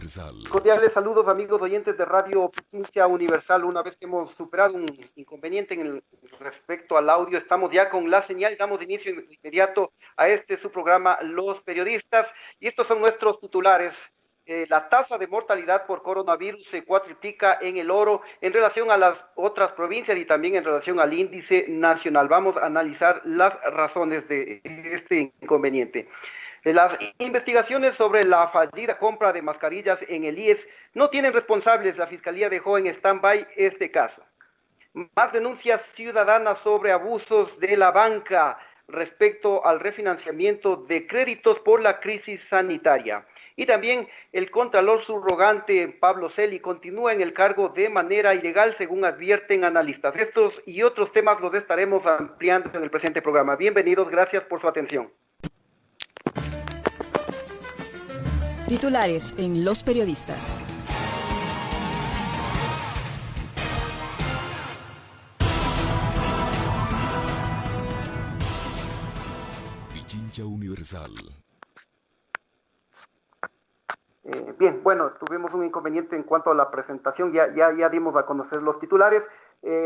Universal. Cordiales saludos, amigos oyentes de Radio Pichincha Universal. Una vez que hemos superado un inconveniente respecto al audio, estamos ya con la señal y damos inicio inmediato a su programa Los Periodistas. Y estos son nuestros titulares. La tasa de mortalidad por coronavirus se cuatriplica en el Oro en relación a las otras provincias y también en relación al índice nacional. Vamos a analizar las razones de este inconveniente. Las investigaciones sobre la fallida compra de mascarillas en el IES no tienen responsables. La Fiscalía dejó en stand-by este caso. Más denuncias ciudadanas sobre abusos de la banca respecto al refinanciamiento de créditos por la crisis sanitaria. Y también el contralor subrogante Pablo Celi continúa en el cargo de manera ilegal, según advierten analistas. Estos y otros temas los estaremos ampliando en el presente programa. Bienvenidos, gracias por su atención. Titulares en Los Periodistas. Pichincha Universal. Bien, bueno, tuvimos un inconveniente en cuanto a la presentación, ya dimos a conocer los titulares.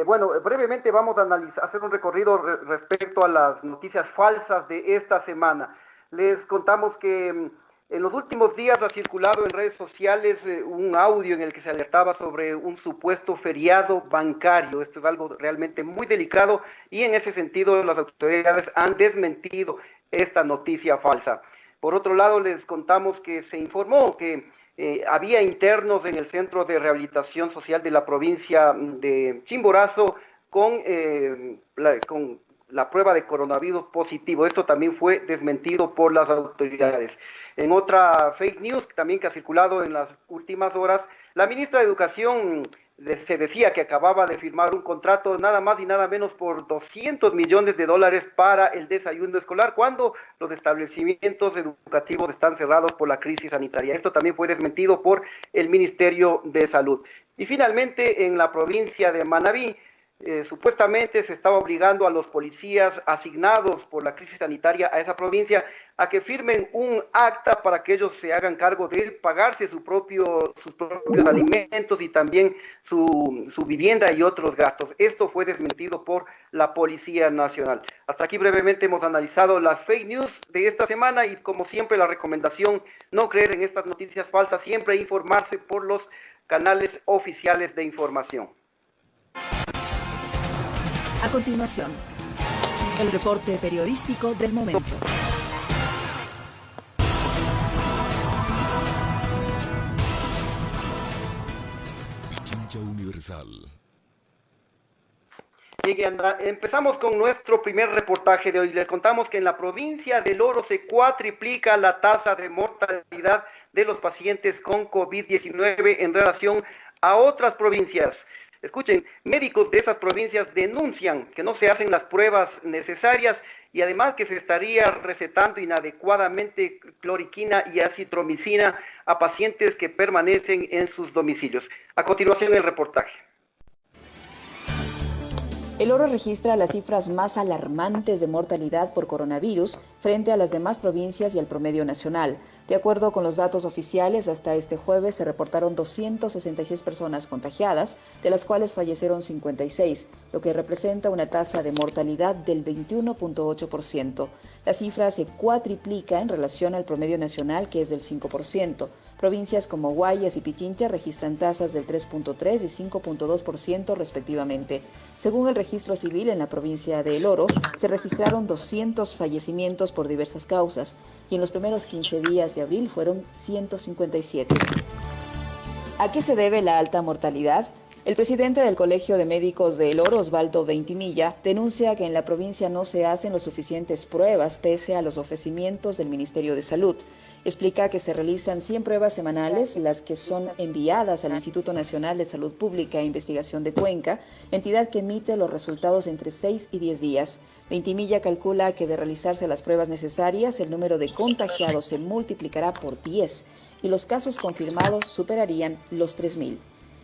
Bueno, brevemente vamos a hacer un recorrido respecto a las noticias falsas de esta semana. Les contamos que en los últimos días ha circulado en redes sociales un audio en el que se alertaba sobre un supuesto feriado bancario. Esto es algo realmente muy delicado y en ese sentido las autoridades han desmentido esta noticia falsa. Por otro lado, les contamos que se informó que había internos en el Centro de Rehabilitación Social de la provincia de Chimborazo con la prueba de coronavirus positivo. Esto también fue desmentido por las autoridades. En otra fake news también que ha circulado en las últimas horas, la ministra de Educación se decía que acababa de firmar un contrato nada más y nada menos por $200 millones para el desayuno escolar, cuando los establecimientos educativos están cerrados por la crisis sanitaria. Esto también fue desmentido por el Ministerio de Salud. Y finalmente, en la provincia de Manabí, supuestamente se estaba obligando a los policías asignados por la crisis sanitaria a esa provincia a que firmen un acta para que ellos se hagan cargo de pagarse sus propios alimentos y también su vivienda y otros gastos. Esto fue desmentido por la Policía Nacional. Hasta aquí brevemente hemos analizado las fake news de esta semana y, como siempre, la recomendación: no creer en estas noticias falsas, siempre informarse por los canales oficiales de información. A continuación, el reporte periodístico del momento. Pichincha Universal. Bien, empezamos con nuestro primer reportaje de hoy. Les contamos que en la provincia del Oro se cuatriplica la tasa de mortalidad de los pacientes con COVID-19 en relación a otras provincias. Escuchen, médicos de esas provincias denuncian que no se hacen las pruebas necesarias y además que se estaría recetando inadecuadamente cloriquina y acitromicina a pacientes que permanecen en sus domicilios. A continuación, el reportaje. El Oro registra las cifras más alarmantes de mortalidad por coronavirus frente a las demás provincias y al promedio nacional. De acuerdo con los datos oficiales, hasta este jueves se reportaron 266 personas contagiadas, de las cuales fallecieron 56, lo que representa una tasa de mortalidad del 21.8%. La cifra se cuatriplica en relación al promedio nacional, que es del 5%. Provincias como Guayas y Pichincha registran tasas del 3.3 y 5.2% respectivamente. Según el registro civil, en la provincia de El Oro se registraron 200 fallecimientos por diversas causas y en los primeros 15 días de abril fueron 157. ¿A qué se debe la alta mortalidad? El presidente del Colegio de Médicos de El Oro, Osvaldo Veintimilla, denuncia que en la provincia no se hacen las suficientes pruebas pese a los ofrecimientos del Ministerio de Salud. Explica que se realizan 100 pruebas semanales, las que son enviadas al Instituto Nacional de Salud Pública e Investigación de Cuenca, entidad que emite los resultados entre 6 y 10 días. Veintimilla calcula que de realizarse las pruebas necesarias, el número de contagiados se multiplicará por 10 y los casos confirmados superarían los 3.000.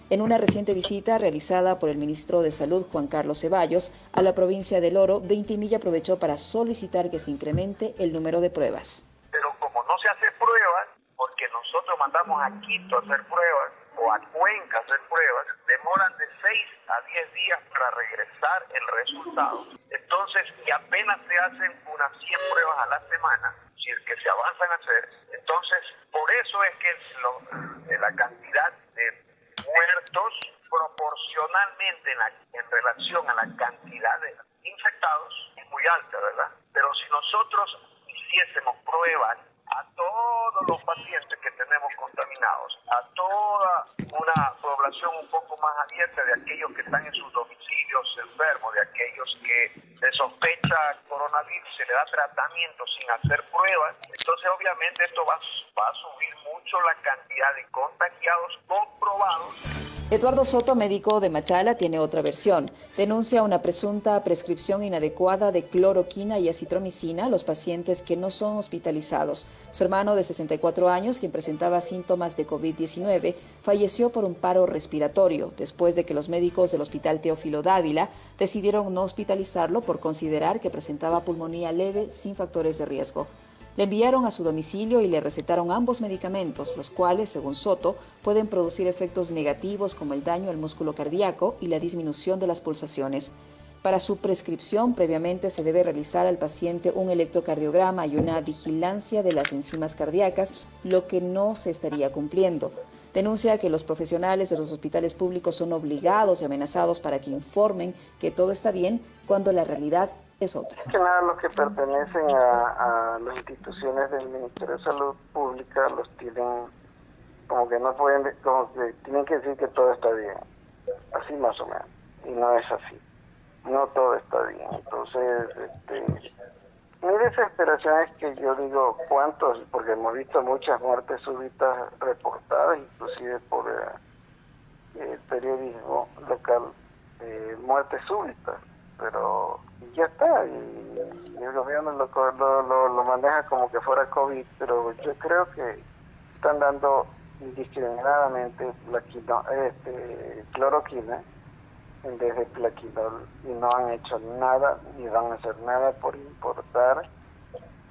En una reciente visita realizada por el ministro de Salud, Juan Carlos Ceballos, a la provincia del Oro, Veintimilla aprovechó para solicitar que se incremente el número de pruebas. Pero como no se hace pruebas, porque nosotros lo mandamos a Quito a hacer pruebas o a Cuenca a hacer pruebas, demoran de 6 a 10 días para regresar el resultado. Entonces, y apenas se hacen unas 100 pruebas a la semana, si es que se avanzan a hacer. Entonces, por eso es que la cantidad de muertos proporcionalmente en relación a la cantidad de infectados es muy alta, ¿verdad? Pero si nosotros hiciésemos pruebas a todos los pacientes que tenemos contaminados, a toda una población un poco más abierta de aquellos que están en sus domicilios enfermos, de aquellos que se sospecha coronavirus, se le da tratamiento sin hacer pruebas, entonces obviamente esto va a subir mucho la cantidad de contagiados comprobados. Eduardo Soto, médico de Machala, tiene otra versión. Denuncia una presunta prescripción inadecuada de cloroquina y acitromicina a los pacientes que no son hospitalizados. Su hermano de 64 años, quien presentaba síntomas de COVID-19, falleció por un paro respiratorio después de que los médicos del Hospital Teófilo Dávila decidieron no hospitalizarlo por considerar que presentaba pulmonía leve sin factores de riesgo. Le enviaron a su domicilio y le recetaron ambos medicamentos, los cuales, según Soto, pueden producir efectos negativos como el daño al músculo cardíaco y la disminución de las pulsaciones. Para su prescripción, previamente se debe realizar al paciente un electrocardiograma y una vigilancia de las enzimas cardíacas, lo que no se estaría cumpliendo. Denuncia que los profesionales de los hospitales públicos son obligados y amenazados para que informen que todo está bien, cuando la realidad es otra. Que nada, los que pertenecen a las instituciones del Ministerio de Salud Pública los tienen como que no pueden, como que tienen que decir que todo está bien, así más o menos, y no es así, no todo está bien. Entonces, mi desesperación es que yo digo cuántos, porque hemos visto muchas muertes súbitas reportadas, inclusive por el periodismo local, muertes súbitas, pero ya está, y el gobierno lo maneja como que fuera COVID, pero yo creo que están dando indiscriminadamente cloroquina en vez de plaquenil, y no han hecho nada ni van a hacer nada por importar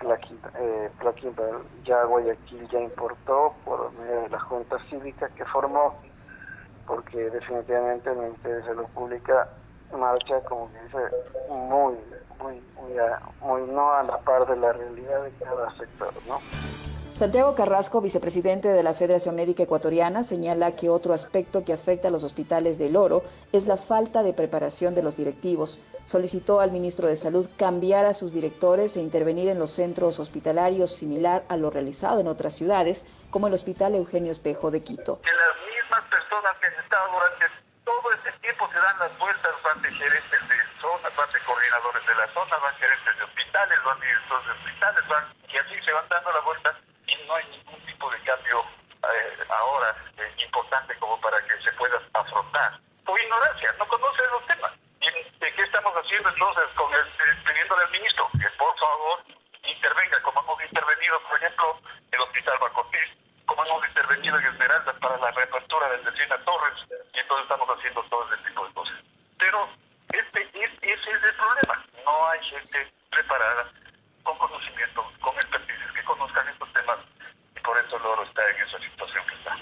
plaquenil. Ya Guayaquil ya importó por medio de la Junta Cívica que formó, porque definitivamente el Ministerio de Salud Pública marcha, como que dice, muy no a la par de la realidad de cada sector, ¿no? Santiago Carrasco, vicepresidente de la Federación Médica Ecuatoriana, señala que otro aspecto que afecta a los hospitales del Oro es la falta de preparación de los directivos. Solicitó al ministro de Salud cambiar a sus directores e intervenir en los centros hospitalarios similar a lo realizado en otras ciudades, como el Hospital Eugenio Espejo de Quito. Que las mismas personas que han estado durante todo este tiempo se dan las vueltas, van de gerentes de zona, van de coordinadores de la zona, van gerentes de hospitales, van directores de hospitales, y así se van dando la vuelta y no hay ningún tipo de cambio ahora importante como para que se pueda afrontar. Por ignorancia, no conocen los temas. ¿Y qué estamos haciendo entonces pidiéndole al ministro que por favor intervenga, como hemos intervenido, por ejemplo, el Hospital Bacotis, como hemos intervenido en Esmeraldas para la reapertura del Delfina Torres, y entonces estamos haciendo todo ese tipo de cosas. Pero ese es el problema. No hay gente preparada, con conocimiento, con expertise, que conozcan estos temas, y por eso el Oro está en esa situación que está.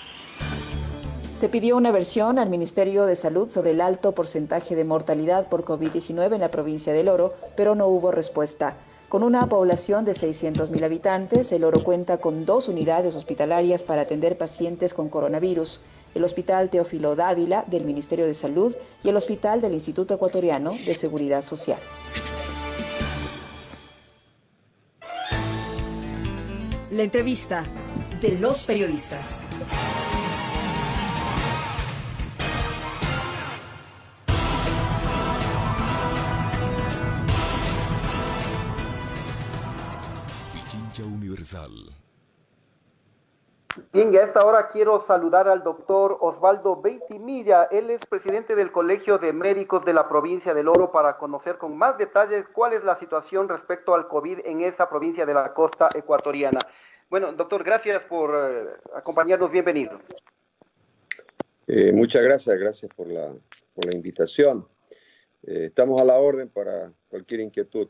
Se pidió una versión al Ministerio de Salud sobre el alto porcentaje de mortalidad por COVID-19 en la provincia del Oro, pero no hubo respuesta. Con una población de 600.000 habitantes, el Oro cuenta con 2 unidades hospitalarias para atender pacientes con coronavirus: el Hospital Teófilo Dávila del Ministerio de Salud y el Hospital del Instituto Ecuatoriano de Seguridad Social. La entrevista de los periodistas. Pichincha Universal. Bien, y a esta hora quiero saludar al doctor Osvaldo Beitimilla. Él es presidente del Colegio de Médicos de la provincia del Oro, para conocer con más detalles cuál es la situación respecto al COVID en esa provincia de la costa ecuatoriana. Bueno, doctor, gracias por acompañarnos. Bienvenido. Muchas gracias por la invitación. Estamos a la orden para cualquier inquietud.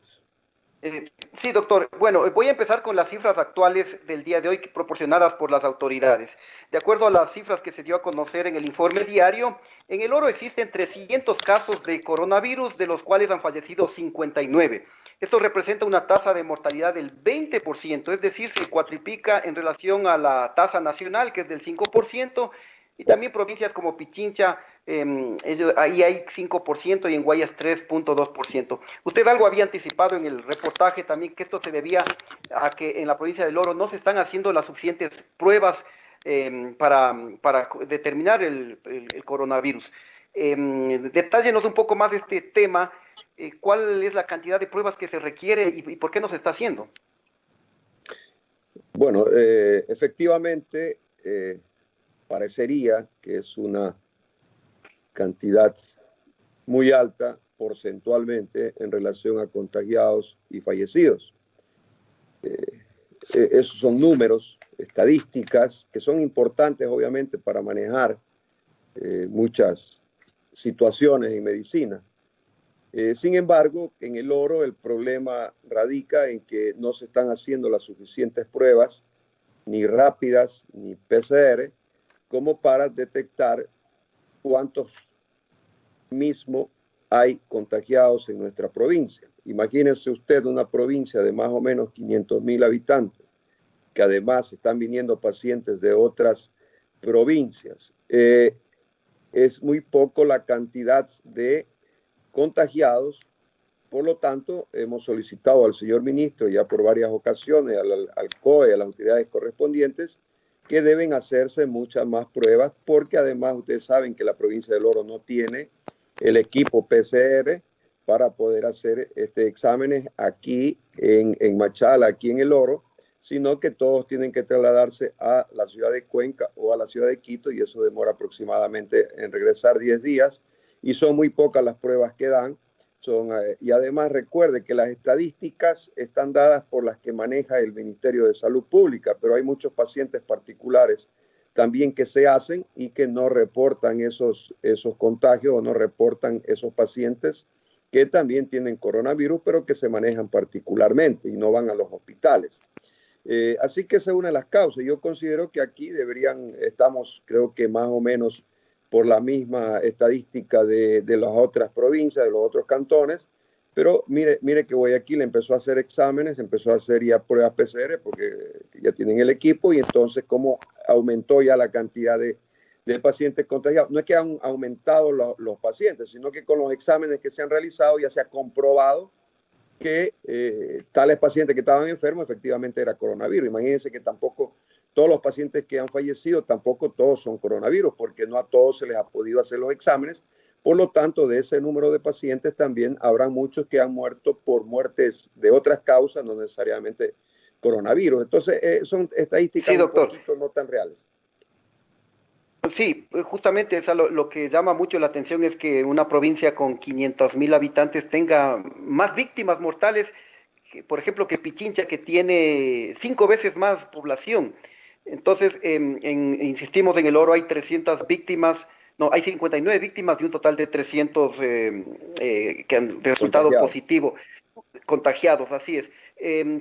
Sí, doctor. Bueno, voy a empezar con las cifras actuales del día de hoy proporcionadas por las autoridades. De acuerdo a las cifras que se dio a conocer en el informe diario, en el Oro existen 300 casos de coronavirus, de los cuales han fallecido 59. Esto representa una tasa de mortalidad del 20%, es decir, se cuatriplica en relación a la tasa nacional, que es del 5%, y también provincias como Pichincha, ahí hay 5% y en Guayas 3.2%. Usted algo había anticipado en el reportaje también, que esto se debía a que en la provincia del Oro no se están haciendo las suficientes pruebas para determinar el coronavirus. Detállenos un poco más de este tema, cuál es la cantidad de pruebas que se requiere y por qué no se está haciendo. Bueno, efectivamente, parecería que es una cantidad muy alta porcentualmente en relación a contagiados y fallecidos. Esos son números, estadísticas, que son importantes obviamente para manejar muchas situaciones en medicina. Sin embargo, en el Oro el problema radica en que no se están haciendo las suficientes pruebas, ni rápidas, ni PCR, como para detectar cuántos mismo hay contagiados en nuestra provincia. Imagínense usted una provincia de más o menos 500,000 habitantes, que además están viniendo pacientes de otras provincias. Es muy poco la cantidad de contagiados, por lo tanto, hemos solicitado al señor ministro ya por varias ocasiones, al COE, a las autoridades correspondientes, que deben hacerse muchas más pruebas, porque además ustedes saben que la provincia del Oro no tiene el equipo PCR para poder hacer exámenes aquí en Machala, aquí en el Oro, sino que todos tienen que trasladarse a la ciudad de Cuenca o a la ciudad de Quito, y eso demora aproximadamente en regresar 10 días, y son muy pocas las pruebas que dan. Y además recuerde que las estadísticas están dadas por las que maneja el Ministerio de Salud Pública, pero hay muchos pacientes particulares también que se hacen y que no reportan esos contagios o no reportan esos pacientes que también tienen coronavirus, pero que se manejan particularmente y no van a los hospitales. Así que esa es una de las causas. Yo considero que aquí estamos creo que más o menos por la misma estadística de las otras provincias, de los otros cantones, pero mire que Guayaquil empezó a hacer exámenes, empezó a hacer ya pruebas PCR, porque ya tienen el equipo, y entonces como aumentó ya la cantidad de pacientes contagiados. No es que han aumentado los pacientes, sino que con los exámenes que se han realizado ya se ha comprobado que tales pacientes que estaban enfermos efectivamente era coronavirus. Imagínense que tampoco todos los pacientes que han fallecido, tampoco todos son coronavirus, porque no a todos se les ha podido hacer los exámenes. Por lo tanto, de ese número de pacientes también habrá muchos que han muerto por muertes de otras causas, no necesariamente coronavirus. Entonces, son estadísticas un poquito no tan reales. Sí, justamente lo que llama mucho la atención es que una provincia con 500,000 habitantes tenga más víctimas mortales, por ejemplo, que Pichincha, que tiene 5 veces más población. Entonces, insistimos, en el Oro hay 300 víctimas, no, hay 59 víctimas de un total de 300 que han resultado positivo, contagiados, así es.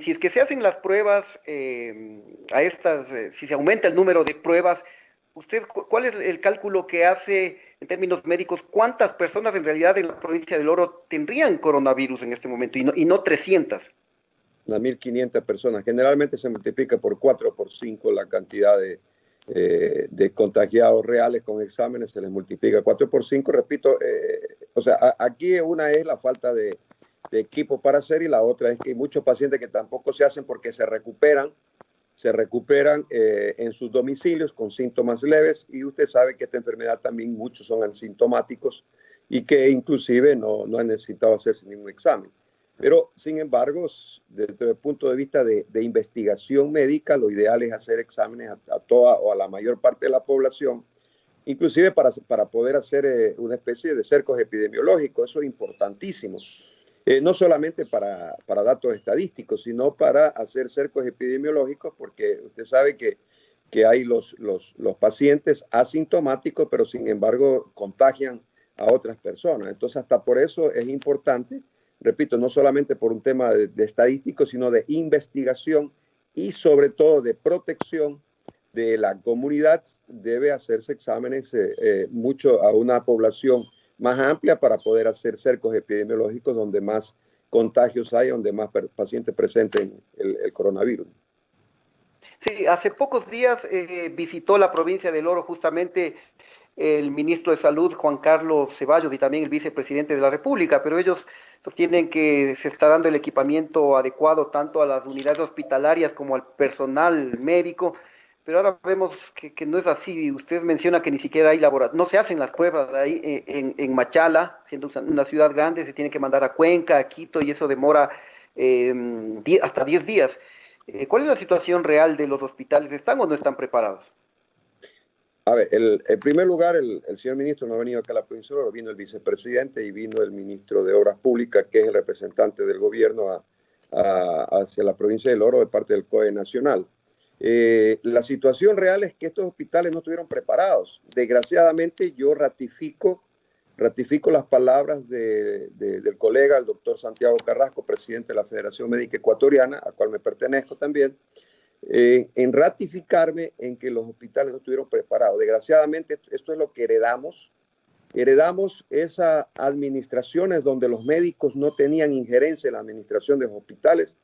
Si es que se hacen las pruebas si se aumenta el número de pruebas, ¿usted cuál es el cálculo que hace en términos médicos? ¿Cuántas personas en realidad en la provincia del Oro tendrían coronavirus en este momento y no 300? Unas 1.500 personas. Generalmente se multiplica por 4 o por 5 la cantidad de contagiados reales con exámenes, se les multiplica 4 por 5. Repito, aquí una es la falta de equipo para hacer, y la otra es que hay muchos pacientes que tampoco se hacen porque se recuperan en sus domicilios con síntomas leves, y usted sabe que esta enfermedad también muchos son asintomáticos y que inclusive no han necesitado hacerse ningún examen. Pero, sin embargo, desde el punto de vista de investigación médica, lo ideal es hacer exámenes a toda o a la mayor parte de la población, inclusive para poder hacer una especie de cercos epidemiológicos. Eso es importantísimo. No solamente para datos estadísticos, sino para hacer cercos epidemiológicos, porque usted sabe que hay los pacientes asintomáticos, pero sin embargo contagian a otras personas. Entonces, hasta por eso es importante repito, no solamente por un tema de estadístico, sino de investigación y sobre todo de protección de la comunidad. Debe hacerse exámenes mucho a una población más amplia para poder hacer cercos epidemiológicos donde más contagios hay, donde más pacientes presenten el coronavirus. Sí, hace pocos días visitó la provincia del Oro justamente el ministro de Salud, Juan Carlos Ceballos, y también el vicepresidente de la República, pero ellos sostienen que se está dando el equipamiento adecuado tanto a las unidades hospitalarias como al personal médico, pero ahora vemos que no es así. Usted menciona que ni siquiera hay laboratorios, no se hacen las pruebas ahí en Machala, siendo una ciudad grande, se tiene que mandar a Cuenca, a Quito, y eso demora hasta 10 días. ¿Cuál es la situación real de los hospitales? ¿Están o no están preparados? A ver, en primer lugar, el señor ministro no ha venido acá a la provincia de Oro, vino el vicepresidente y vino el ministro de Obras Públicas, que es el representante del gobierno hacia la provincia del Oro de parte del COE Nacional. La situación real es que estos hospitales no estuvieron preparados. Desgraciadamente, yo ratifico las palabras del colega, el doctor Santiago Carrasco, presidente de la Federación Médica Ecuatoriana, a cual me pertenezco también, en ratificarme en que los hospitales no estuvieron preparados. Desgraciadamente, esto es lo que heredamos. Heredamos esas administraciones donde los médicos no tenían injerencia en la administración de los hospitales,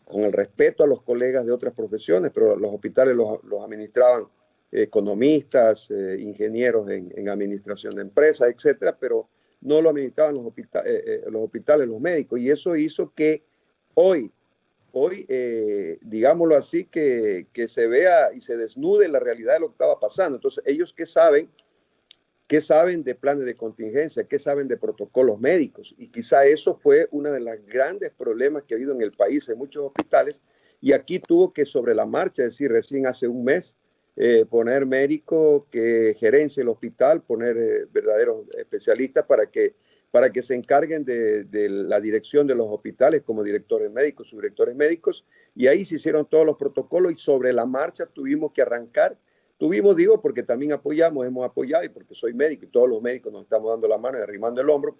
con el respeto a los colegas de otras profesiones, pero los hospitales los administraban economistas, ingenieros en administración de empresas, etcétera, pero no lo administraban los hospitales, los médicos, y eso hizo que hoy, digámoslo así, que se vea y se desnude la realidad de lo que estaba pasando. Entonces, ellos ¿qué saben de planes de contingencia? ¿Qué saben de protocolos médicos? Y quizá eso fue uno de los grandes problemas que ha habido en el país en muchos hospitales, y aquí tuvo que sobre la marcha, es decir, recién hace un mes, poner médico que gerencie el hospital, poner verdaderos especialistas para que se encarguen de la dirección de los hospitales como directores médicos, subdirectores médicos, y ahí se hicieron todos los protocolos y sobre la marcha tuvimos que arrancar. Digo, porque también hemos apoyado y porque soy médico y todos los médicos nos estamos dando la mano y arrimando el hombro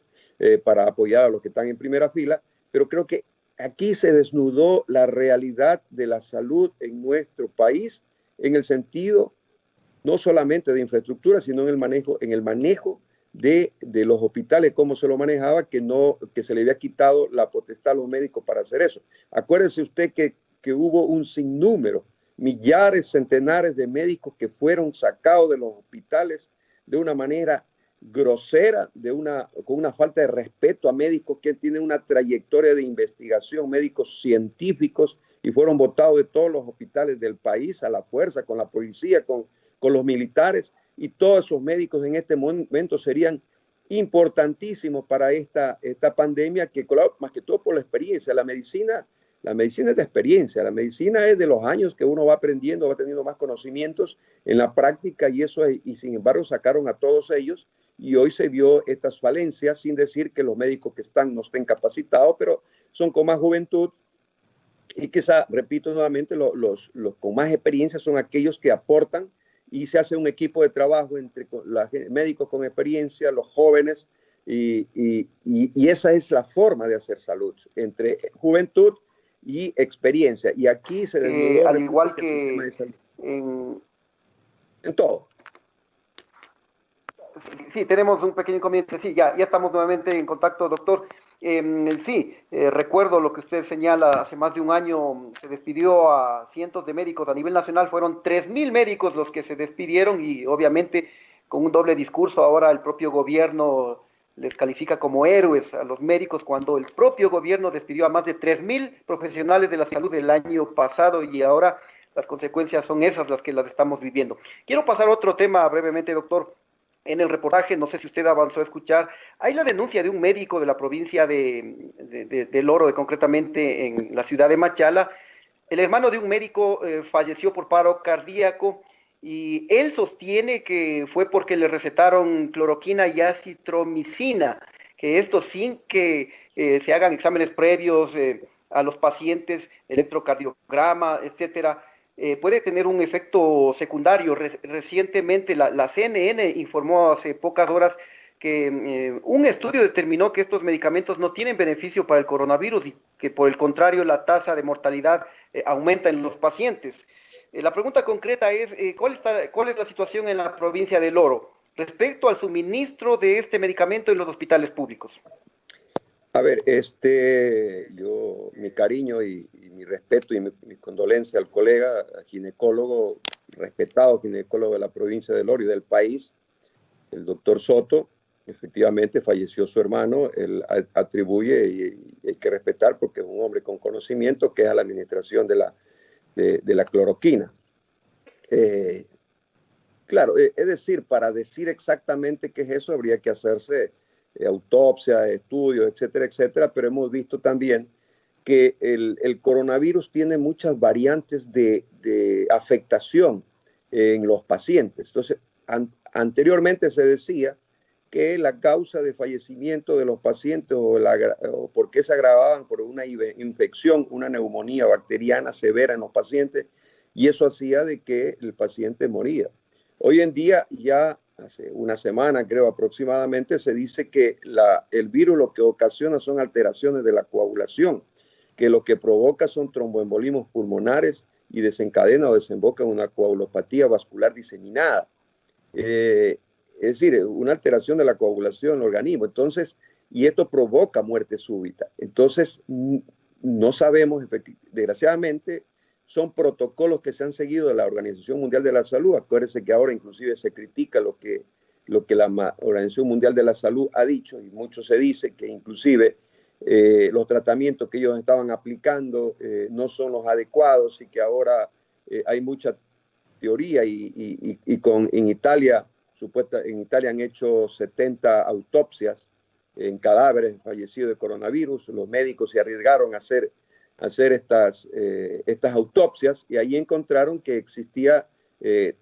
para apoyar a los que están en primera fila, pero creo que aquí se desnudó la realidad de la salud en nuestro país en el sentido no solamente de infraestructura, sino en el manejo de los hospitales, cómo se lo manejaba, que se le había quitado la potestad a los médicos para hacer eso. Acuérdese usted que hubo un sinnúmero, millares, centenares de médicos que fueron sacados de los hospitales de una manera grosera, con una falta de respeto a médicos que tienen una trayectoria de investigación, médicos científicos, y fueron botados de todos los hospitales del país a la fuerza, con la policía, con los militares, y todos esos médicos en este momento serían importantísimos para esta pandemia, que claro, más que todo por la experiencia. La medicina es de experiencia, la medicina es de los años que uno va aprendiendo, va teniendo más conocimientos en la práctica, y sin embargo sacaron a todos ellos, y hoy se vio estas falencias, sin decir que los médicos que están no estén capacitados, pero son con más juventud, y quizá, repito nuevamente, los con más experiencia son aquellos que aportan, y se hace un equipo de trabajo entre los médicos con experiencia, los jóvenes, y esa es la forma de hacer salud, entre juventud y experiencia. Y aquí se desnudó al igual que en todo. Sí, tenemos un pequeño inconveniente. Sí, ya estamos nuevamente en contacto, doctor. Recuerdo lo que usted señala, hace más de un año se despidió a cientos de médicos a nivel nacional, fueron 3.000 médicos los que se despidieron, y obviamente con un doble discurso. Ahora el propio gobierno les califica como héroes a los médicos, cuando el propio gobierno despidió a más de 3.000 profesionales de la salud el año pasado, y ahora las consecuencias son esas las que las estamos viviendo. Quiero pasar a otro tema brevemente, doctor. En el reportaje, no sé si usted avanzó a escuchar, hay la denuncia de un médico de la provincia del Oro, concretamente en la ciudad de Machala. El hermano de un médico falleció por paro cardíaco, y él sostiene que fue porque le recetaron cloroquina y acitromicina, que esto sin que se hagan exámenes previos a los pacientes, electrocardiograma, etcétera, puede tener un efecto secundario. Recientemente la CNN informó hace pocas horas que un estudio determinó que estos medicamentos no tienen beneficio para el coronavirus y que por el contrario la tasa de mortalidad aumenta en los pacientes. La pregunta concreta es, ¿cuál es la situación en la provincia del Oro respecto al suministro de este medicamento en los hospitales públicos? A ver, yo, mi cariño y mi respeto y mi condolencia al colega, ginecólogo, respetado ginecólogo de la provincia del Oro y del país, el doctor Soto. Efectivamente falleció su hermano, él atribuye y hay que respetar porque es un hombre con conocimiento, que es a la administración de la cloroquina. Claro, es decir, para decir exactamente qué es eso habría que hacerse autopsia, estudios, etcétera, etcétera, pero hemos visto también que el coronavirus tiene muchas variantes de afectación en los pacientes. Entonces, anteriormente se decía que la causa de fallecimiento de los pacientes o por qué se agravaban por una infección, una neumonía bacteriana severa en los pacientes, y eso hacía de que el paciente moría. Hoy en día, ya hace una semana creo aproximadamente, se dice que el virus lo que ocasiona son alteraciones de la coagulación, que lo que provoca son tromboembolismos pulmonares y desencadena o desemboca en una coagulopatía vascular diseminada. Es decir, una alteración de la coagulación en el organismo. Entonces, y esto provoca muerte súbita. Entonces, no sabemos, desgraciadamente, son protocolos que se han seguido de la Organización Mundial de la Salud. Acuérdense que ahora inclusive se critica lo que la Organización Mundial de la Salud ha dicho, y mucho se dice que inclusive los tratamientos que ellos estaban aplicando no son los adecuados y que ahora hay mucha teoría en Italia han hecho 70 autopsias en cadáveres fallecidos de coronavirus. Los médicos se arriesgaron a hacer estas autopsias y ahí encontraron que existía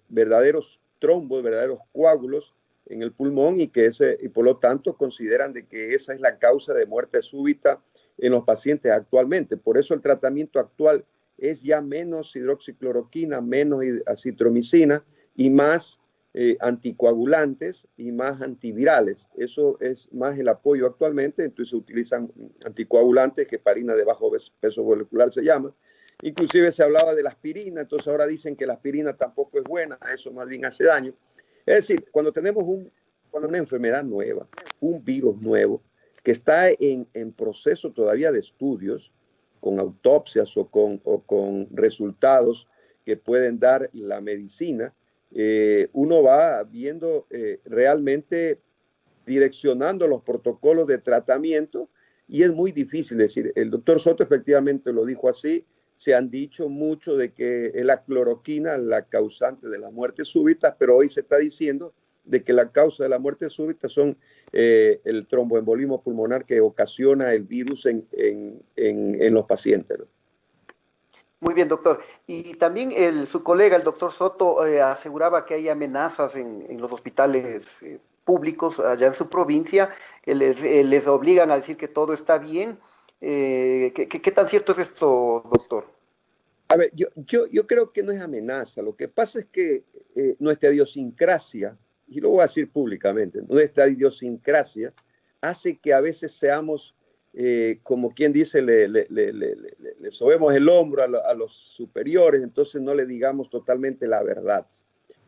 verdaderos trombos, verdaderos coágulos en el pulmón y por lo tanto consideran de que esa es la causa de muerte súbita en los pacientes actualmente. Por eso el tratamiento actual es ya menos hidroxicloroquina, menos acitromicina y más anticoagulantes y más antivirales. Eso es más el apoyo actualmente. Entonces se utilizan anticoagulantes, heparina de bajo peso molecular se llama. Inclusive se hablaba de la aspirina, entonces ahora dicen que la aspirina tampoco es buena, eso más bien hace daño. Es decir, cuando tenemos una enfermedad nueva, un virus nuevo, que está en proceso todavía de estudios, con autopsias o con resultados que pueden dar la medicina, uno va viendo realmente direccionando los protocolos de tratamiento y es muy difícil decir. El doctor Soto efectivamente lo dijo así. Se han dicho mucho de que es la cloroquina la causante de las muertes súbitas, pero hoy se está diciendo de que la causa de la muerte súbita son el tromboembolismo pulmonar que ocasiona el virus en los pacientes, ¿no? Muy bien, doctor. Y también su colega, el doctor Soto, aseguraba que hay amenazas en los hospitales públicos allá en su provincia, que les obligan a decir que todo está bien. ¿Qué tan cierto es esto, doctor? A ver, yo creo que no es amenaza. Lo que pasa es que nuestra idiosincrasia, y lo voy a decir públicamente, nuestra idiosincrasia hace que a veces seamos, como quien dice, le sobemos el hombro a los superiores, entonces no le digamos totalmente la verdad.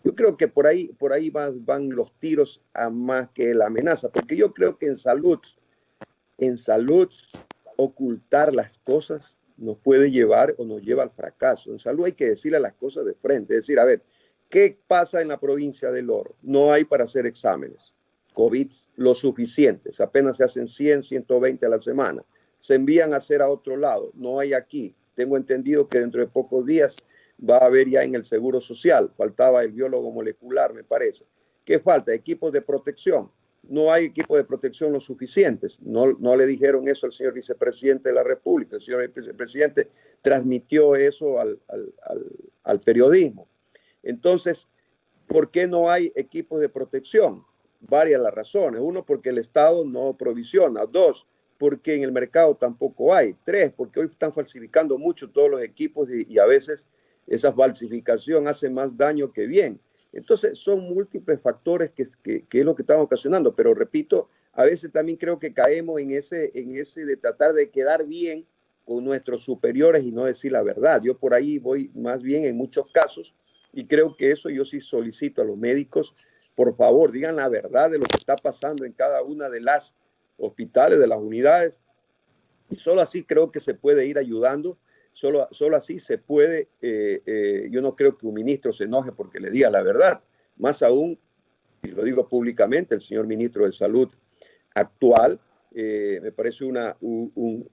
Yo creo que por ahí van los tiros a más que la amenaza, porque yo creo que en salud, ocultar las cosas nos puede llevar o nos lleva al fracaso. En salud hay que decirle las cosas de frente, es decir, a ver, ¿qué pasa en la provincia del Oro? No hay para hacer exámenes COVID lo suficientes, apenas se hacen 100, 120 a la semana. Se envían a hacer a otro lado, no hay aquí. Tengo entendido que dentro de pocos días va a haber ya en el Seguro Social, faltaba el biólogo molecular, me parece. ¿Qué falta? Equipos de protección. No hay equipos de protección lo suficientes. No le dijeron eso al señor vicepresidente de la República. El señor vicepresidente transmitió eso al periodismo. Entonces, ¿por qué no hay equipos de protección? Varias las razones. Uno, porque el Estado no provisiona. Dos, porque en el mercado tampoco hay. Tres, porque hoy están falsificando mucho todos los equipos y a veces esa falsificación hace más daño que bien. Entonces, son múltiples factores que es lo que están ocasionando, pero repito, a veces también creo que caemos en ese de tratar de quedar bien con nuestros superiores y no decir la verdad. Yo por ahí voy más bien en muchos casos y creo que eso yo sí solicito a los médicos, por favor, digan la verdad de lo que está pasando en cada una de las hospitales, de las unidades, y solo así creo que se puede ir ayudando, solo así se puede, yo no creo que un ministro se enoje porque le diga la verdad, más aún, y lo digo públicamente, el señor ministro de Salud actual, me parece un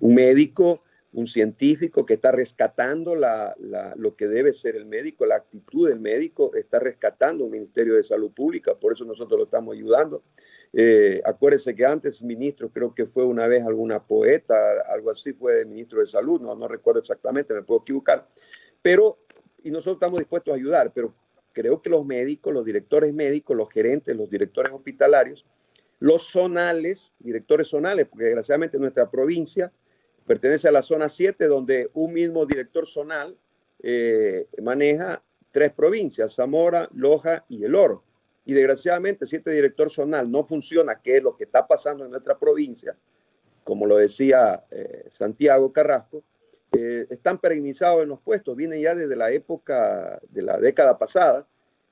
médico, un científico que está rescatando lo que debe ser el médico, la actitud del médico, está rescatando un Ministerio de Salud Pública, por eso nosotros lo estamos ayudando. Acuérdense que antes ministro, creo que fue una vez alguna poeta, algo así, fue el ministro de Salud, no recuerdo exactamente, me puedo equivocar, y nosotros estamos dispuestos a ayudar, pero creo que los médicos, los directores médicos, los gerentes, los directores hospitalarios, los zonales, directores zonales, porque desgraciadamente nuestra provincia pertenece a la zona 7, donde un mismo director zonal maneja 3 provincias, Zamora, Loja y El Oro. Y desgraciadamente, si este director zonal no funciona, que es lo que está pasando en nuestra provincia, como lo decía Santiago Carrasco, están perennizados en los puestos, vienen ya desde la época de la década pasada,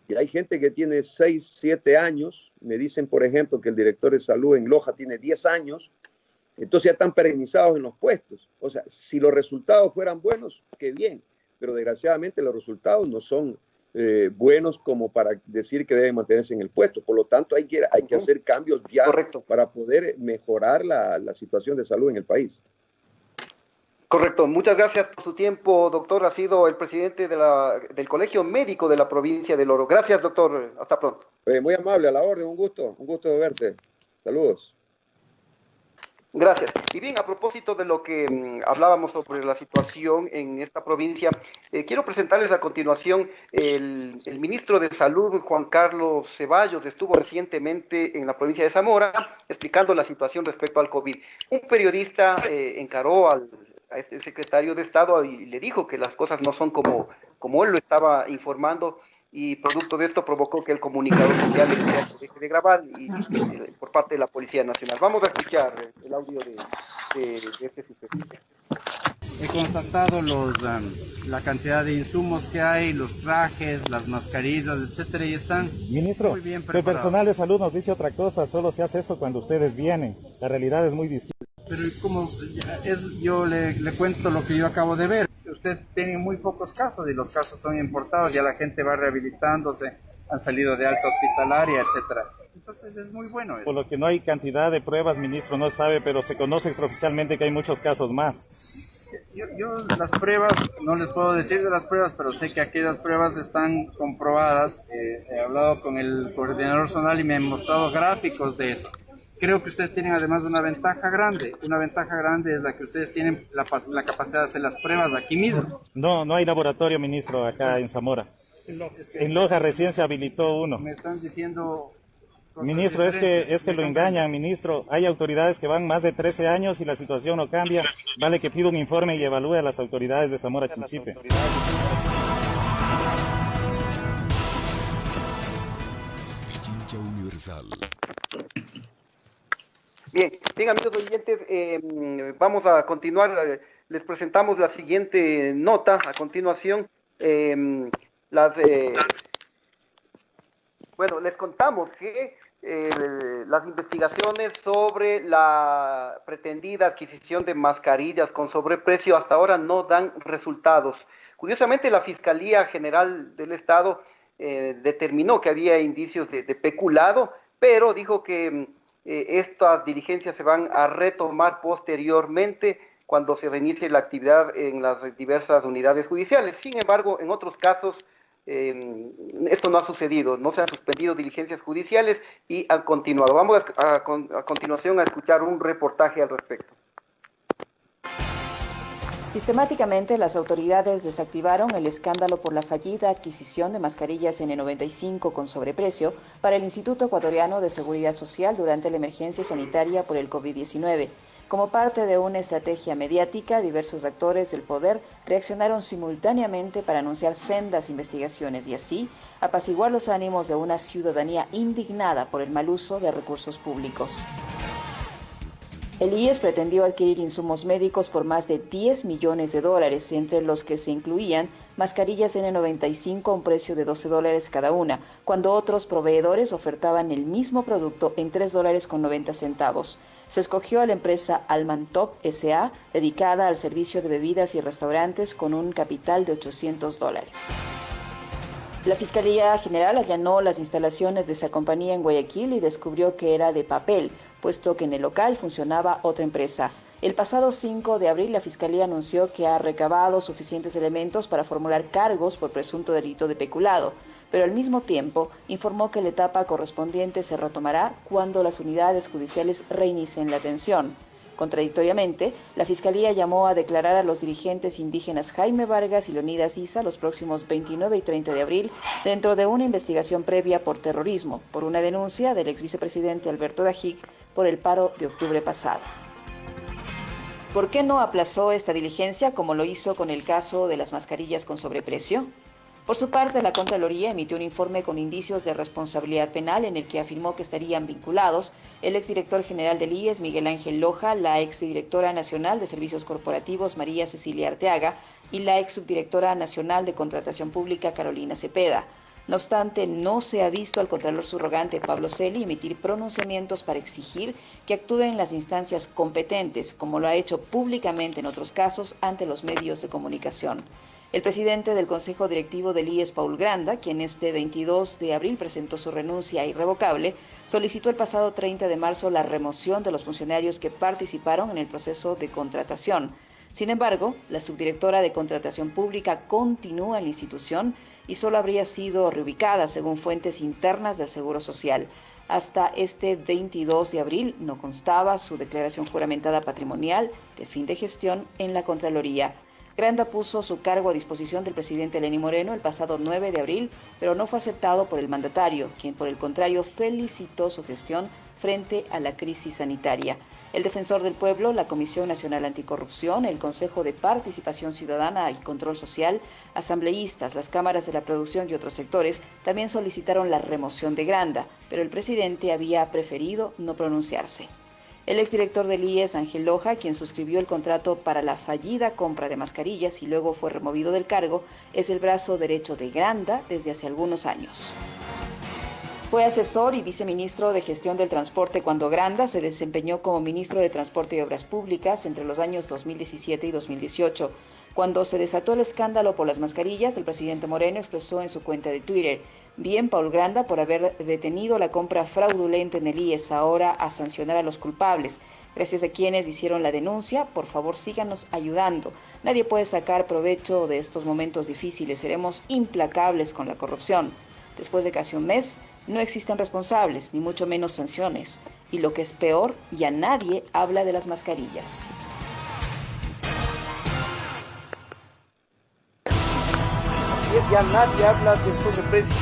y hay gente que tiene 6, 7 años, me dicen, por ejemplo, que el director de salud en Loja tiene 10 años, entonces ya están perennizados en los puestos. O sea, si los resultados fueran buenos, qué bien, pero desgraciadamente los resultados no son buenos como para decir que deben mantenerse en el puesto. Por lo tanto, hay que hacer cambios ya. Correcto. Para poder mejorar la situación de salud en el país. Correcto, muchas gracias por su tiempo, doctor. Ha sido el presidente del Colegio Médico de la provincia del Oro. Gracias, doctor. Hasta pronto. Muy amable, a la orden, un gusto de verte. Saludos. Gracias. Y bien, a propósito de lo que hablábamos sobre la situación en esta provincia, quiero presentarles a continuación el ministro de Salud, Juan Carlos Ceballos, estuvo recientemente en la provincia de Zamora explicando la situación respecto al COVID. Un periodista encaró a este secretario de Estado y le dijo que las cosas no son como él lo estaba informando, y producto de esto provocó que el comunicador social deje de grabar por parte de la Policía Nacional. Vamos a escuchar el audio de este suceso. He constatado la cantidad de insumos que hay, los trajes, las mascarillas, etcétera, y están Ministro, muy bien el preparados. personal de salud nos dice otra cosa, solo se hace eso cuando ustedes vienen. La realidad es muy distinta. Pero yo le cuento lo que yo acabo de ver. Usted tiene muy pocos casos y los casos son importados, ya la gente va rehabilitándose, han salido de alta hospitalaria, etcétera. Entonces es muy bueno eso. Por lo que no hay cantidad de pruebas, ministro, no sabe, pero se conoce extraoficialmente que hay muchos casos más. Yo las pruebas, no les puedo decir de las pruebas, pero sé que aquellas pruebas están comprobadas. He hablado con el coordinador zonal y me han mostrado gráficos de eso. Creo que ustedes tienen además una ventaja grande. Una ventaja grande es la que ustedes tienen la capacidad de hacer las pruebas aquí mismo. No hay laboratorio, ministro, acá en Zamora. En Loja recién se habilitó uno. Me están diciendo... Ministro, es que lo engañan, ministro. Hay autoridades que van más de 13 años y la situación no cambia. Vale que pida un informe y evalúe a las autoridades de Zamora Chinchipe. Pichincha Universal. Bien, amigos oyentes, vamos a continuar. Les presentamos la siguiente nota a continuación. Bueno, les contamos que las investigaciones sobre la pretendida adquisición de mascarillas con sobreprecio hasta ahora no dan resultados. Curiosamente, la Fiscalía General del Estado determinó que había indicios de peculado, pero dijo que estas diligencias se van a retomar posteriormente cuando se reinicie la actividad en las diversas unidades judiciales. Sin embargo, en otros casos esto no ha sucedido, no se han suspendido diligencias judiciales y han continuado. Vamos a continuación a escuchar un reportaje al respecto. Sistemáticamente, las autoridades desactivaron el escándalo por la fallida adquisición de mascarillas N95 con sobreprecio para el Instituto Ecuatoriano de Seguridad Social durante la emergencia sanitaria por el COVID-19. Como parte de una estrategia mediática, diversos actores del poder reaccionaron simultáneamente para anunciar sendas investigaciones y así apaciguar los ánimos de una ciudadanía indignada por el mal uso de recursos públicos. El IES pretendió adquirir insumos médicos por más de 10 millones de dólares, entre los que se incluían mascarillas N95 a un precio de $12 cada una, cuando otros proveedores ofertaban el mismo producto en $3.90. Se escogió a la empresa Almantop S.A., dedicada al servicio de bebidas y restaurantes con un capital de $800. La Fiscalía General allanó las instalaciones de esa compañía en Guayaquil y descubrió que era de papel, puesto que en el local funcionaba otra empresa. El pasado 5 de abril, la Fiscalía anunció que ha recabado suficientes elementos para formular cargos por presunto delito de peculado, pero al mismo tiempo informó que la etapa correspondiente se retomará cuando las unidades judiciales reinicien la atención. Contradictoriamente, la Fiscalía llamó a declarar a los dirigentes indígenas Jaime Vargas y Leonidas Issa los próximos 29 y 30 de abril dentro de una investigación previa por terrorismo, por una denuncia del ex vicepresidente Alberto Dajic por el paro de octubre pasado. ¿Por qué no aplazó esta diligencia como lo hizo con el caso de las mascarillas con sobreprecio? Por su parte, la Contraloría emitió un informe con indicios de responsabilidad penal en el que afirmó que estarían vinculados el exdirector general del IES, Miguel Ángel Loja, la exdirectora nacional de Servicios Corporativos, María Cecilia Arteaga, y la exsubdirectora nacional de Contratación Pública, Carolina Cepeda. No obstante, no se ha visto al contralor subrogante Pablo Celi emitir pronunciamientos para exigir que actúen las instancias competentes, como lo ha hecho públicamente en otros casos ante los medios de comunicación. El presidente del Consejo Directivo del IES, Paul Granda, quien este 22 de abril presentó su renuncia irrevocable, solicitó el pasado 30 de marzo la remoción de los funcionarios que participaron en el proceso de contratación. Sin embargo, la subdirectora de Contratación Pública continúa en la institución y solo habría sido reubicada según fuentes internas del Seguro Social. Hasta este 22 de abril no constaba su declaración juramentada patrimonial de fin de gestión en la Contraloría. Granda puso su cargo a disposición del presidente Lenín Moreno el pasado 9 de abril, pero no fue aceptado por el mandatario, quien por el contrario felicitó su gestión frente a la crisis sanitaria. El Defensor del Pueblo, la Comisión Nacional Anticorrupción, el Consejo de Participación Ciudadana y Control Social, asambleístas, las cámaras de la producción y otros sectores también solicitaron la remoción de Granda, pero el presidente había preferido no pronunciarse. El exdirector del IES, Ángel Loja, quien suscribió el contrato para la fallida compra de mascarillas y luego fue removido del cargo, es el brazo derecho de Granda desde hace algunos años. Fue asesor y viceministro de Gestión del Transporte cuando Granda se desempeñó como ministro de Transporte y Obras Públicas entre los años 2017 y 2018. Cuando se desató el escándalo por las mascarillas, el presidente Moreno expresó en su cuenta de Twitter: bien, Paul Granda, por haber detenido la compra fraudulenta en el IES, ahora a sancionar a los culpables. Gracias a quienes hicieron la denuncia, por favor síganos ayudando. Nadie puede sacar provecho de estos momentos difíciles, seremos implacables con la corrupción. Después de casi un mes, no existen responsables, ni mucho menos sanciones. Y lo que es peor, ya nadie habla de las mascarillas. Ya nadie habla de sobreprecios,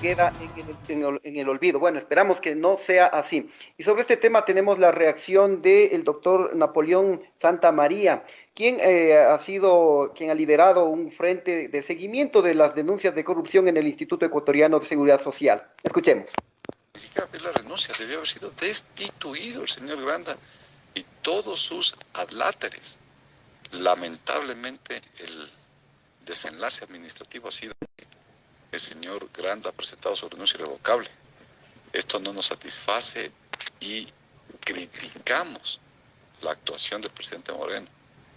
queda en el olvido. Bueno, esperamos que no sea así. Y sobre este tema tenemos la reacción del doctor Napoleón Santamaría, quien ha liderado un frente de seguimiento de las denuncias de corrupción en el Instituto Ecuatoriano de Seguridad Social. Escuchemos. Ni siquiera pedir la renuncia, debió haber sido destituido el señor Granda y todos sus adláteres. Lamentablemente el desenlace administrativo ha sido que el señor Granda ha presentado su renuncia irrevocable. Esto no nos satisface y criticamos la actuación del presidente Moreno,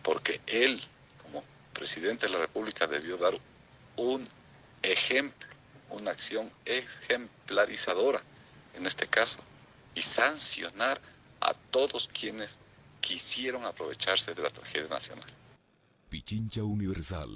porque él, como presidente de la República, debió dar un ejemplo, una acción ejemplarizadora en este caso, y sancionar a todos quienes quisieron aprovecharse de la tragedia nacional. Pichincha Universal.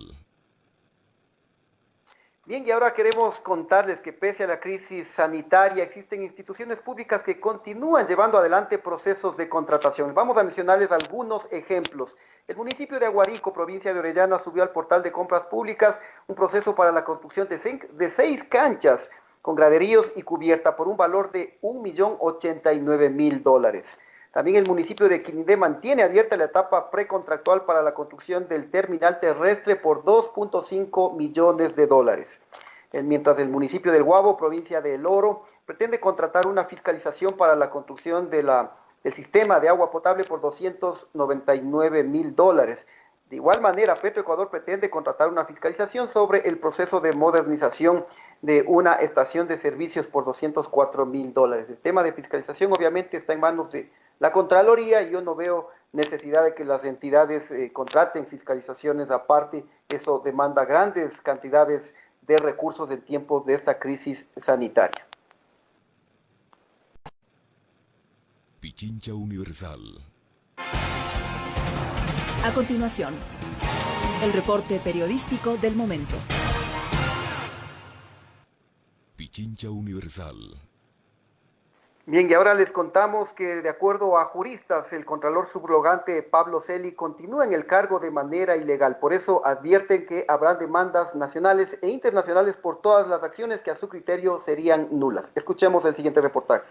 Bien, y ahora queremos contarles que pese a la crisis sanitaria existen instituciones públicas que continúan llevando adelante procesos de contratación. Vamos a mencionarles algunos ejemplos. El municipio de Aguarico, provincia de Orellana, subió al portal de compras públicas un proceso para la construcción de 6 canchas con graderíos y cubierta por un valor de $1.089.000. También el municipio de Quindé mantiene abierta la etapa precontractual para la construcción del terminal terrestre por $2.5 millones. Mientras el municipio del Guabo, provincia de El Oro, pretende contratar una fiscalización para la construcción del sistema de agua potable por $299,000. De igual manera, Petroecuador pretende contratar una fiscalización sobre el proceso de modernización de una estación de servicios por $204,000. El tema de fiscalización obviamente está en manos de la Contraloría y yo no veo necesidad de que las entidades contraten fiscalizaciones aparte. Eso demanda grandes cantidades de recursos en tiempos de esta crisis sanitaria. Pichincha Universal. A continuación, el reporte periodístico del momento. Pichincha Universal. Bien, y ahora les contamos que de acuerdo a juristas, el contralor subrogante Pablo Celi continúa en el cargo de manera ilegal. Por eso advierten que habrá demandas nacionales e internacionales por todas las acciones que a su criterio serían nulas. Escuchemos el siguiente reportaje.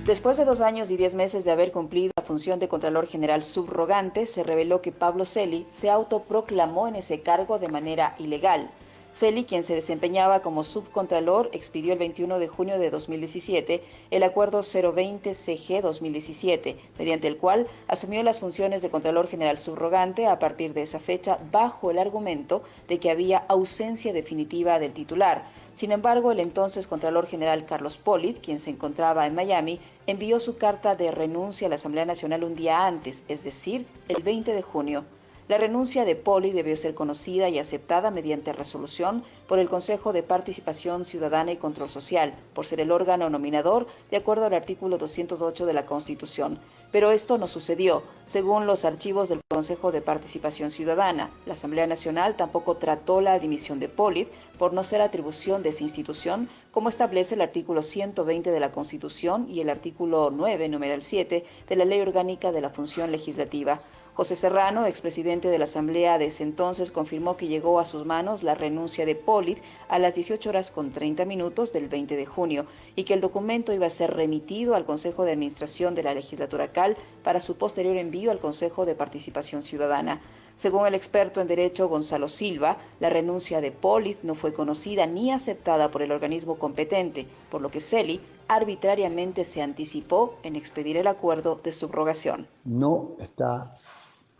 Después de 2 años y 10 meses de haber cumplido la función de Contralor General subrogante, se reveló que Pablo Celi se autoproclamó en ese cargo de manera ilegal. Celi, quien se desempeñaba como subcontralor, expidió el 21 de junio de 2017 el Acuerdo 020-CG 2017, mediante el cual asumió las funciones de Contralor General subrogante a partir de esa fecha bajo el argumento de que había ausencia definitiva del titular. Sin embargo, el entonces Contralor General Carlos Polit, quien se encontraba en Miami, envió su carta de renuncia a la Asamblea Nacional un día antes, es decir, el 20 de junio. La renuncia de Poli debió ser conocida y aceptada mediante resolución por el Consejo de Participación Ciudadana y Control Social, por ser el órgano nominador de acuerdo al artículo 208 de la Constitución. Pero esto no sucedió. Según los archivos del Consejo de Participación Ciudadana, la Asamblea Nacional tampoco trató la dimisión de Polit por no ser atribución de esa institución, como establece el artículo 120 de la Constitución y el artículo 9, numeral 7, de la Ley Orgánica de la Función Legislativa. José Serrano, expresidente de la Asamblea de ese entonces, confirmó que llegó a sus manos la renuncia de Polit a las 18:30 del 20 de junio y que el documento iba a ser remitido al Consejo de Administración de la Legislatura CAL para su posterior envío al Consejo de Participación Ciudadana. Según el experto en Derecho Gonzalo Silva, la renuncia de Polit no fue conocida ni aceptada por el organismo competente, por lo que Celi arbitrariamente se anticipó en expedir el acuerdo de subrogación. No está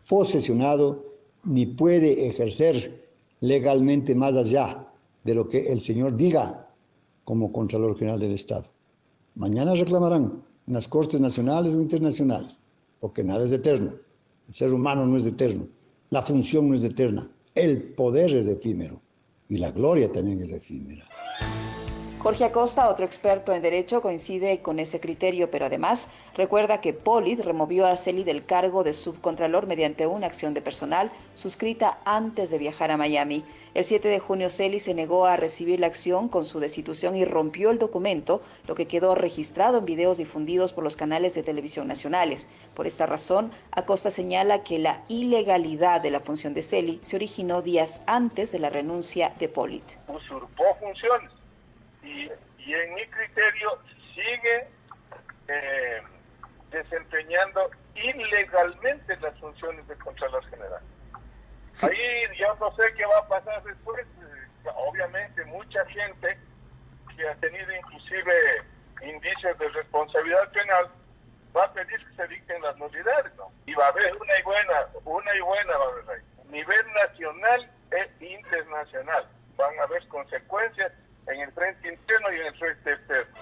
posesionado ni puede ejercer legalmente más allá de lo que el señor diga como Contralor General del Estado. Mañana reclamarán en las Cortes Nacionales o Internacionales, porque nada es eterno. El ser humano no es eterno, la función no es eterna, el poder es efímero y la gloria también es efímera. Jorge Acosta, otro experto en derecho, coincide con ese criterio, pero además recuerda que Polit removió a Celi del cargo de subcontralor mediante una acción de personal suscrita antes de viajar a Miami. El 7 de junio Celi se negó a recibir la acción con su destitución y rompió el documento, lo que quedó registrado en videos difundidos por los canales de televisión nacionales. Por esta razón, Acosta señala que la ilegalidad de la función de Celi se originó días antes de la renuncia de Polit. Usurpó funciones. Y en mi criterio sigue desempeñando ilegalmente las funciones de Contralor General. Ahí yo no sé qué va a pasar después. Obviamente mucha gente que ha tenido inclusive indicios de responsabilidad penal va a pedir que se dicten las nulidades, ¿no? Y va a haber una y buena va a haber ahí. A nivel nacional e internacional van a haber consecuencias en el frente interno y en el frente externo.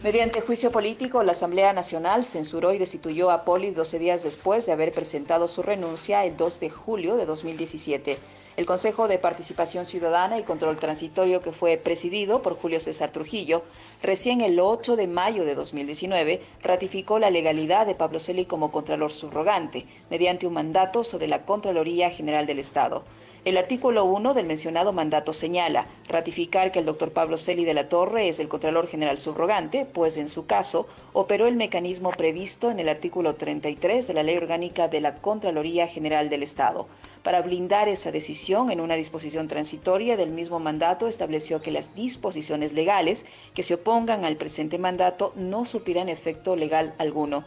Mediante juicio político, la Asamblea Nacional censuró y destituyó a Polit 12 días después de haber presentado su renuncia el 2 de julio de 2017. El Consejo de Participación Ciudadana y Control Transitorio, que fue presidido por Julio César Trujillo, recién el 8 de mayo de 2019 ratificó la legalidad de Pablo Celi como Contralor subrogante, mediante un mandato sobre la Contraloría General del Estado. El artículo 1 del mencionado mandato señala ratificar que el doctor Pablo Celi de la Torre es el Contralor General subrogante, pues en su caso operó el mecanismo previsto en el artículo 33 de la Ley Orgánica de la Contraloría General del Estado. Para blindar esa decisión, en una disposición transitoria del mismo mandato estableció que las disposiciones legales que se opongan al presente mandato no surtirán efecto legal alguno.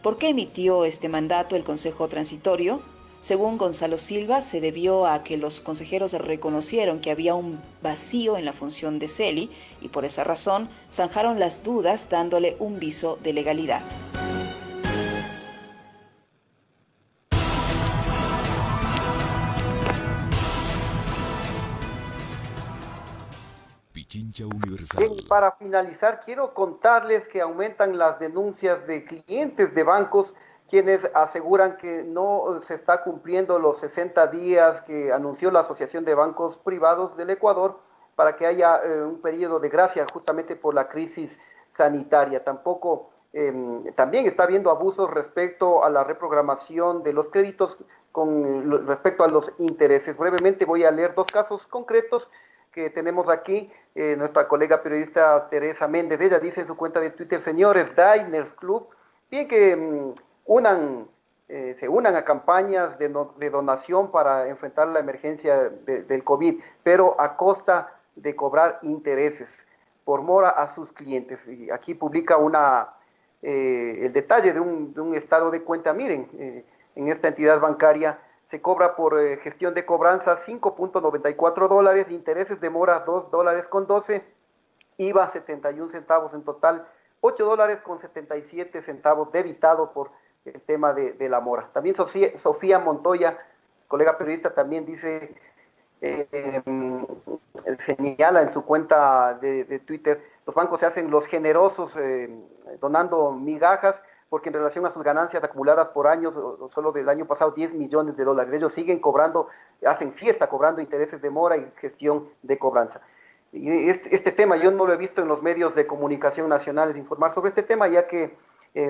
¿Por qué emitió este mandato el Consejo Transitorio? Según Gonzalo Silva, se debió a que los consejeros reconocieron que había un vacío en la función de Celi y por esa razón zanjaron las dudas dándole un viso de legalidad. Pichincha Universal. Bien, para finalizar, quiero contarles que aumentan las denuncias de clientes de bancos quienes aseguran que no se está cumpliendo los 60 días que anunció la Asociación de Bancos Privados del Ecuador para que haya un periodo de gracia justamente por la crisis sanitaria. También está habiendo abusos respecto a la reprogramación de los créditos con respecto a los intereses. Brevemente voy a leer dos casos concretos que tenemos aquí. Nuestra colega periodista Teresa Méndez, ella dice en su cuenta de Twitter: señores Diners Club, bien que se unan a campañas de donación para enfrentar la emergencia del COVID, pero a costa de cobrar intereses por mora a sus clientes. Y aquí publica el detalle de un estado de cuenta. Miren, en esta entidad bancaria se cobra por gestión de cobranza $5.94, intereses de mora $2.12, IVA 71 centavos en total, $8.77 debitado por el tema de la mora. También Sofía Montoya, colega periodista, también dice, señala en su cuenta de Twitter, los bancos se hacen los generosos donando migajas, porque en relación a sus ganancias acumuladas por años, solo del año pasado, $10 millones. Ellos siguen cobrando, hacen fiesta cobrando intereses de mora y gestión de cobranza. Y este tema yo no lo he visto en los medios de comunicación nacionales informar sobre este tema, ya que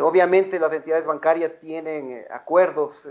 obviamente las entidades bancarias tienen acuerdos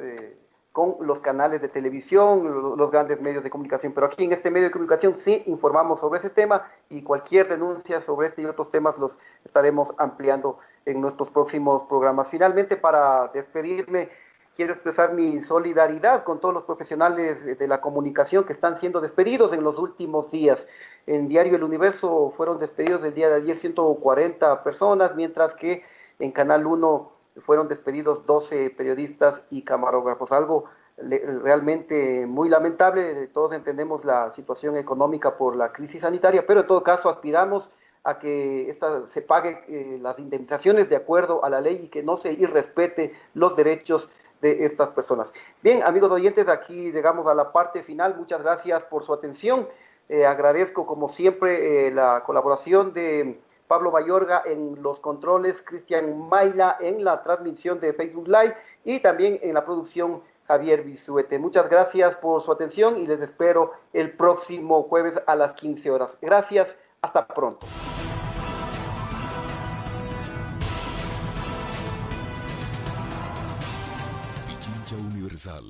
con los canales de televisión, los grandes medios de comunicación, pero aquí en este medio de comunicación sí informamos sobre ese tema, y cualquier denuncia sobre este y otros temas los estaremos ampliando en nuestros próximos programas. Finalmente, para despedirme, quiero expresar mi solidaridad con todos los profesionales de la comunicación que están siendo despedidos en los últimos días. En Diario El Universo fueron despedidos el día de ayer 140 personas, mientras que en Canal 1 fueron despedidos 12 periodistas y camarógrafos. Algo realmente muy lamentable. Todos entendemos la situación económica por la crisis sanitaria, pero en todo caso aspiramos a que se pague las indemnizaciones de acuerdo a la ley y que no se irrespete los derechos de estas personas. Bien, amigos oyentes, aquí llegamos a la parte final. Muchas gracias por su atención. Agradezco, como siempre, la colaboración de Pablo Mayorga en los controles, Cristian Maila en la transmisión de Facebook Live y también en la producción Javier Bisuete. Muchas gracias por su atención y les espero el próximo jueves a las 15 horas. Gracias, hasta pronto. Pichincha Universal.